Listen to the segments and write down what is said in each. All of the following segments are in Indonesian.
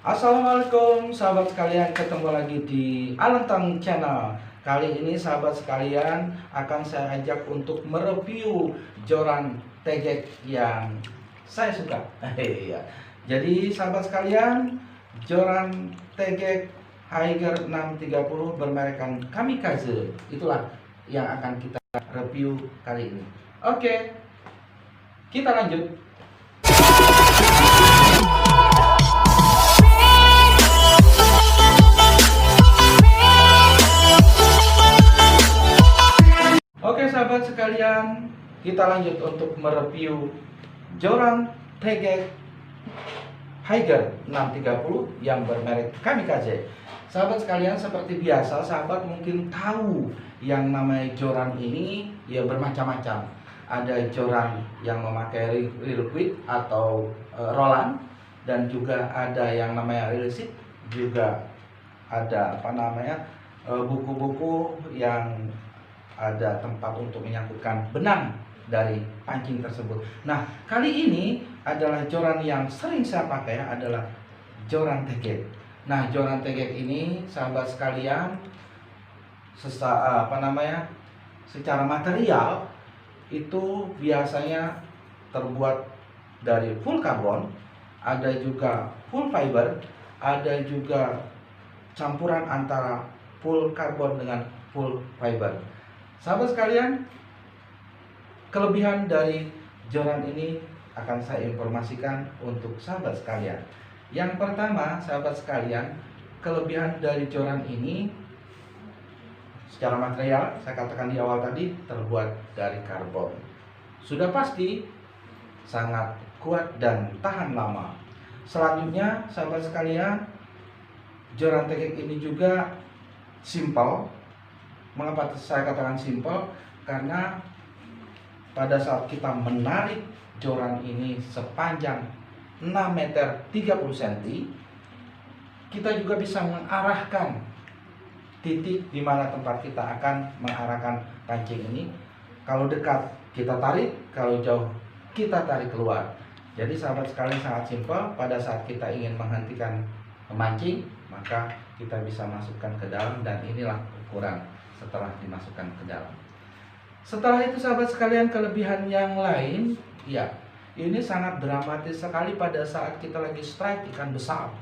Assalamualaikum sahabat sekalian, ketemu lagi di Alentang Channel. Kali ini sahabat sekalian akan saya ajak untuk mereview joran tegek yang saya suka. Iya. Jadi sahabat sekalian, joran tegek Haiger 630 bermerekkan Kamikaze itulah yang akan kita review kali ini. Oke, kita lanjut. Oke sahabat sekalian, kita lanjut untuk mereview joran tegek Haiger 630 yang bermerek Kamikaze. Sahabat sekalian, seperti biasa sahabat mungkin tahu yang namanya joran ini ya bermacam-macam. Ada joran yang memakai real quid atau rolan, dan juga ada yang namanya real seat, juga ada buku-buku yang ada tempat untuk menyangkutkan benang dari pancing tersebut. Nah, kali ini adalah joran yang sering saya pakai adalah joran tegek. Nah, joran tegek ini sahabat sekalian secara material itu biasanya terbuat dari full karbon, ada juga full fiber, ada juga campuran antara full karbon dengan full fiber. Sahabat sekalian, kelebihan dari joran ini akan saya informasikan untuk sahabat sekalian. Yang pertama, sahabat sekalian, kelebihan dari joran ini secara material, saya katakan di awal tadi, terbuat dari karbon. Sudah pasti sangat kuat dan tahan lama. Selanjutnya, sahabat sekalian, joran tegek ini juga simpel. Mengapa saya katakan simpel? Karena pada saat kita menarik joran ini sepanjang 6 meter 30 cm, kita juga bisa mengarahkan titik di mana tempat kita akan mengarahkan pancing ini. Kalau dekat kita tarik, kalau jauh kita tarik keluar. Jadi sahabat sekalian, sangat simpel. Pada saat kita ingin menghentikan memancing, maka kita bisa masukkan ke dalam, dan inilah ukuran setelah dimasukkan ke dalam. Setelah itu sahabat sekalian, kelebihan yang lain, ya ini sangat dramatis sekali pada saat kita lagi strike ikan besar.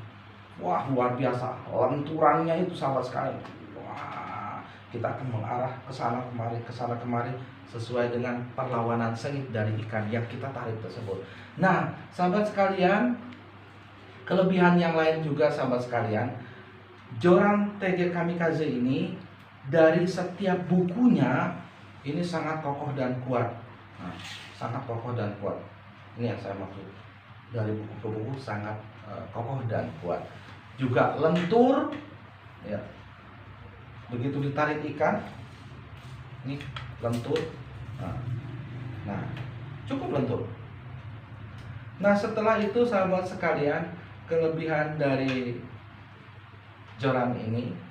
Wah, luar biasa lenturannya itu sahabat sekalian. Wah, kita akan mengarah ke sana kemari sesuai dengan perlawanan sengit dari ikan yang kita tarik tersebut. Nah sahabat sekalian, kelebihan yang lain juga sahabat sekalian, joran tegek Kamikaze ini dari setiap bukunya ini sangat kokoh dan kuat. Nah, sangat kokoh dan kuat. Ini yang saya maksud. Dari buku ke buku sangat kokoh dan kuat. Juga lentur, ya. Begitu ditarik ikan, ini lentur. Nah, cukup lentur. Nah, setelah itu sahabat sekalian, kelebihan dari joran ini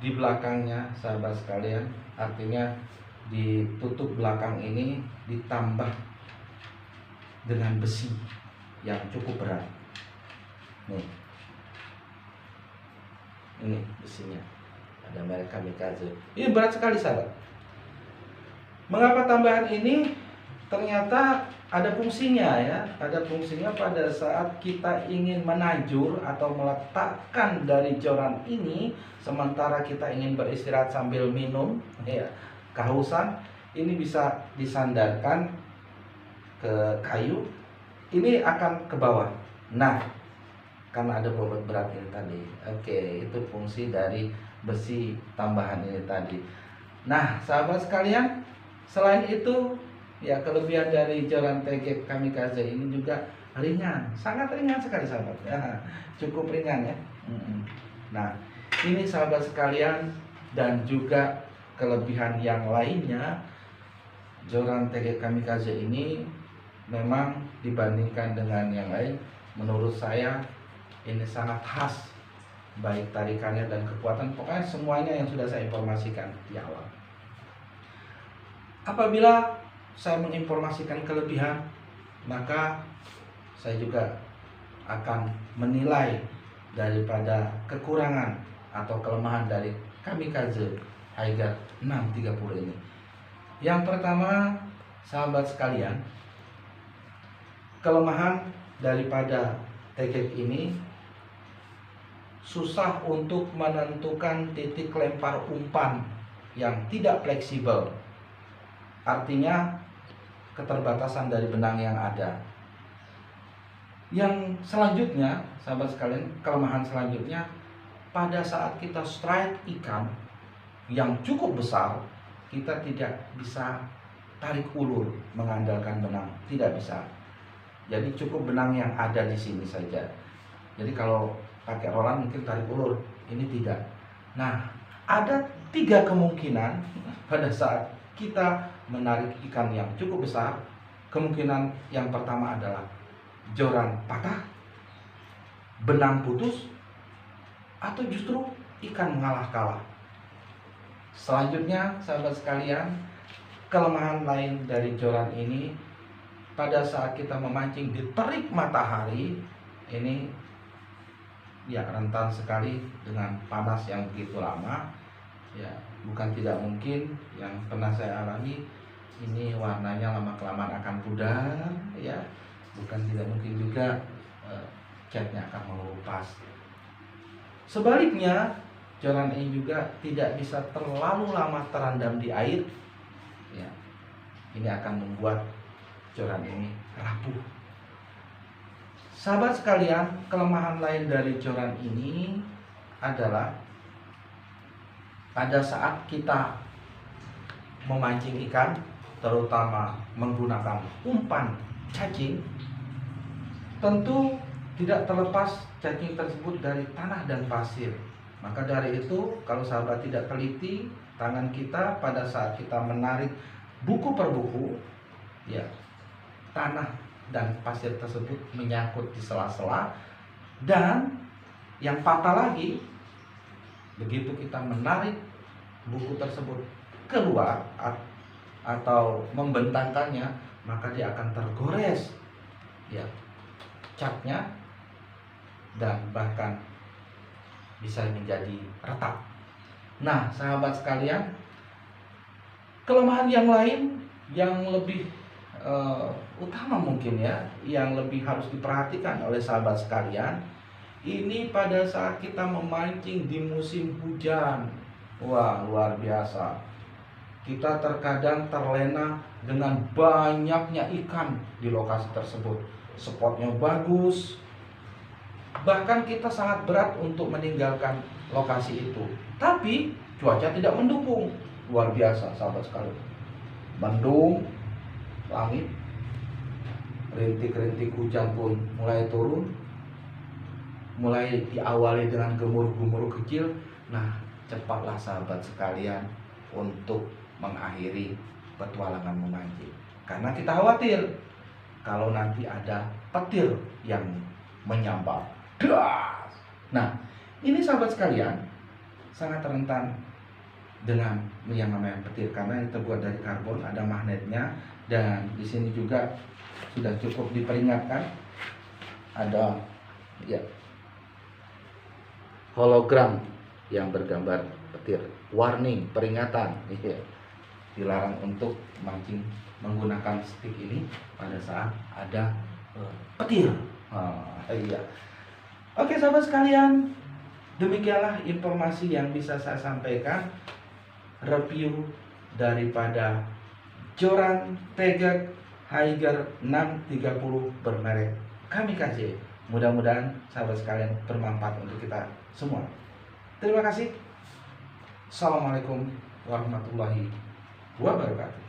di belakangnya sahabat sekalian, artinya di tutup belakang ini ditambah dengan besi yang cukup berat. Nih, ini besinya, ada merek Kamikaze. Ini berat sekali sahabat. Mengapa tambahan ini? Ternyata ada fungsinya ya, ada fungsinya pada saat kita ingin menajur atau meletakkan dari joran ini, sementara kita ingin beristirahat sambil minum, ya, kehausan, ini bisa disandarkan ke kayu, ini akan ke bawah. Nah, karena ada bobot berat ini tadi. Oke, itu fungsi dari besi tambahan ini tadi. Nah, sahabat sekalian, selain itu, ya, kelebihan dari joran tegek Kamikaze ini juga ringan, sangat ringan sekali sahabat. Ya, cukup ringan ya. Nah, ini sahabat sekalian, dan juga kelebihan yang lainnya, joran tegek Kamikaze ini memang dibandingkan dengan yang lain, menurut saya ini sangat khas, baik tarikannya dan kekuatan, pokoknya semuanya yang sudah saya informasikan di awal. Apabila saya menginformasikan kelebihan, maka saya juga akan menilai daripada kekurangan atau kelemahan dari Kamikaze Haiger 630 ini. Yang pertama, sahabat sekalian, kelemahan daripada Tegek ini susah untuk menentukan titik lempar umpan yang tidak fleksibel. Artinya keterbatasan dari benang yang ada. Yang selanjutnya, sahabat sekalian, kelemahan selanjutnya, pada saat kita strike ikan yang cukup besar, kita tidak bisa tarik ulur mengandalkan benang, tidak bisa. Jadi cukup benang yang ada di sini saja. Jadi kalau pakai rolan mungkin tarik ulur, ini tidak. Nah, ada 3 kemungkinan pada saat kita menarik ikan yang cukup besar. Kemungkinan yang pertama adalah joran patah, benang putus, atau justru ikan mengalah kalah. Selanjutnya, sahabat sekalian, kelemahan lain dari joran ini, pada saat kita memancing di terik matahari, ini ya rentan sekali dengan panas yang begitu lama. Ya, bukan tidak mungkin yang pernah saya alami, ini warnanya lama kelamaan akan pudar, ya. Bukan tidak mungkin juga catnya akan melupas. Sebaliknya, joran ini juga tidak bisa terlalu lama terendam di air, ya. Ini akan membuat joran ini rapuh. Sahabat sekalian, kelemahan lain dari joran ini adalah pada saat kita memancing ikan, terutama menggunakan umpan cacing, tentu tidak terlepas cacing tersebut dari tanah dan pasir. Maka dari itu, kalau sahabat tidak teliti, tangan kita pada saat kita menarik buku per buku, ya, tanah dan pasir tersebut menyangkut di sela-sela. Dan yang patah lagi, begitu kita menarik buku tersebut keluar atau membentangkannya, maka dia akan tergores, ya, catnya, dan bahkan bisa menjadi retak. Nah, sahabat sekalian, kelemahan yang lain yang lebih utama mungkin ya, yang lebih harus diperhatikan oleh sahabat sekalian, ini pada saat kita memancing di musim hujan. Wah, luar biasa. Kita terkadang terlena dengan banyaknya ikan di lokasi tersebut. Spotnya bagus, bahkan kita sangat berat untuk meninggalkan lokasi itu. Tapi cuaca tidak mendukung. Luar biasa, sahabat sekalian. Mendung, langit, rintik-rintik hujan pun mulai turun. Mulai diawali dengan gemuruh-gemuruh kecil. Nah, cepatlah sahabat sekalian untuk mengakhiri petualangan memancing. Karena kita khawatir kalau nanti ada petir yang menyambar. Nah, ini sahabat sekalian sangat rentan dengan yang namanya petir, karena ini terbuat dari karbon, ada magnetnya, dan di sini juga sudah cukup diperingatkan, ada ya hologram yang bergambar petir, warning, peringatan, ya, dilarang untuk mancing menggunakan stick ini pada saat ada petir. Iya. Oke sahabat sekalian, demikianlah informasi yang bisa saya sampaikan, review daripada joran Tegek Haiger 630 bermerek Kamikaze. Mudah-mudahan sahabat sekalian bermanfaat untuk kita semua. Terima kasih. Assalamualaikum warahmatullahi wabarakatuh.